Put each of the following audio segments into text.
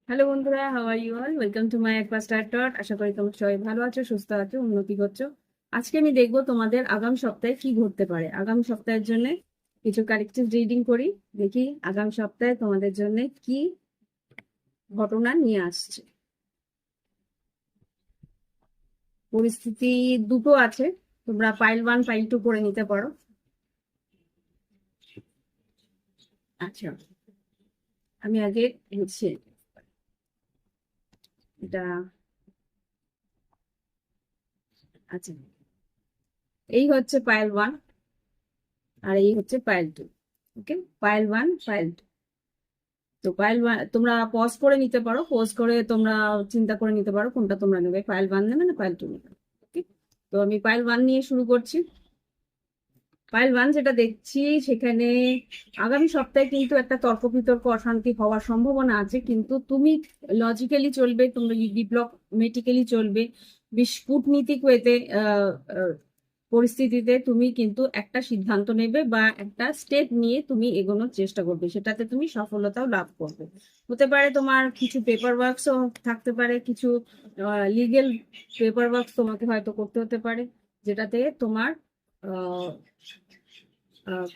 Hello বন্ধুরা, how are you all? Welcome to my একবার star dot. আশা করি তোমরা সবাই ভালো আছো, সুস্থ আছো, উন্নতি করছো। আজকে আমি দেখবো তোমাদের আগামী সপ্তাহে কি ঘটতে পারে। আগামী সপ্তাহের জন্য কিছু কালেকটিভ রিডিং করি, দেখি আগামী সপ্তাহে তোমাদের জন্য কি ঘটনা নিয়ে আসছে। পরিস্থিতি দুটো আছে, তোমরা পাইল 1 পাইল 2 করে নিতে পারো। আচ্ছা, আমি আগে হচ্ছে এটা, আচ্ছা, এই হচ্ছে পাইল 1 আর এই হচ্ছে পাইল 2। ওকে, পাইল 1 পাইল 2। তো পাইল 1 তোমরা পজ করে নিতে পারো, পজ করে তোমরা চিন্তা করে নিতে পারো কোনটা তোমরা নেবে, পাইল 1 নেবে না পাইল 2 নেবে। ওকে, তো আমি পাইল 1 নিয়ে শুরু করছি। পাইল 1 যেটা দেখছি সেখানে আগামী সপ্তাহে কিন্তু একটা তর্ক বিতর্ক অশান্তি হওয়ার সম্ভাবনা আছে, কিন্তু তুমি লজিক্যালি চলবে, তুমি ডিপ্লোমেটিক্যালি চলবে, বেশ কূটনীতিক ওয়েতে পরিস্থিতিতে তুমি কিন্তু একটা সিদ্ধান্ত নেবে বা একটা স্টেপ নিয়ে তুমি এগোনোর চেষ্টা করবে, সেটাতে তুমি সফলতাও লাভ করবে। হতে পারে তোমার কিছু পেপার ওয়ার্কসও থাকতে পারে, কিছু লিগেল পেপার ওয়ার্কস তোমাকে হয়তো করতে হতে পারে, যেটাতে তোমার আহ,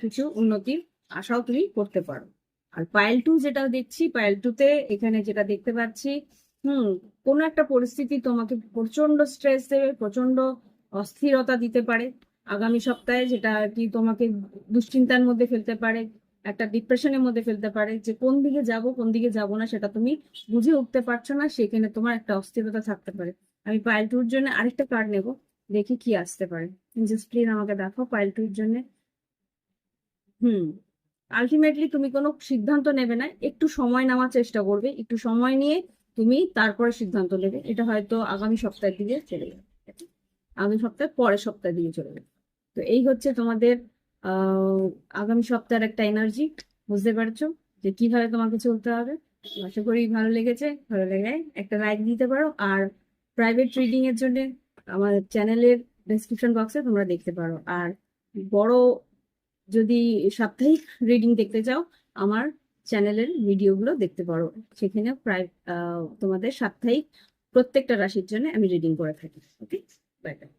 কিছু উন্নতির আশাও তুমি করতে পারো। আর পাইল 2 যেটা দেখছি, পাইল 2 তে এখানে যেটা দেখতে পাচ্ছি, হুম, কোনো একটা পরিস্থিতি তোমাকে প্রচন্ড স্ট্রেস দেবে, প্রচন্ড অস্থিরতা দিতে পারে আগামী সপ্তাহে, যেটা আর কি তোমাকে দুশ্চিন্তার মধ্যে ফেলতে পারে, একটা ডিপ্রেশনের মধ্যে ফেলতে পারে, যে কোন দিকে যাব কোন দিকে যাব না সেটা তুমি বুঝে উঠতে পারছো না, সেখানে তোমার একটা অস্থিরতা থাকতে পারে। আমি পাইল 2 এর জন্য আরেকটা কার্ড নেব, দেখি কি আসতে পারে। জাস্ট প্লিজ আমাকে দেখো পাইল 2 এর জন্য। হুম, আলটিমেটলি তুমি কোনো সিদ্ধান্ত নেবে না, একটু সময় নেওয়ার চেষ্টা করবে, একটু সময় নিয়ে তুমি তারপরে সিদ্ধান্ত নেবে। এটা হয়তো আগামী সপ্তাহের দিকে চলে যাবে, আগামী সপ্তাহে পরের সপ্তাহের দিকে চলে যাবে। তো এই হচ্ছে তোমাদের আহ আগামী সপ্তাহের একটা এনার্জি। বুঝতে পারছো যে কিভাবে তোমাকে চলতে হবে? আশা করি ভালো লেগেছে। ভালো লেগে একটা লাইক দিতে পারো, আর প্রাইভেট রিডিং এর জন্য আমার চ্যানেলের ডেসক্রিপশন বক্সে তোমরা দেখতে পারো। আর বড় যদি সাপ্তাহিক রিডিং দেখতে চাও, আমার চ্যানেলের ভিডিওগুলো দেখতে পারো, সেখানে প্রায় তোমাদের সাপ্তাহিক প্রত্যেকটা রাশির জন্য আমি রিডিং করে থাকি। ওকে, বাই বাই।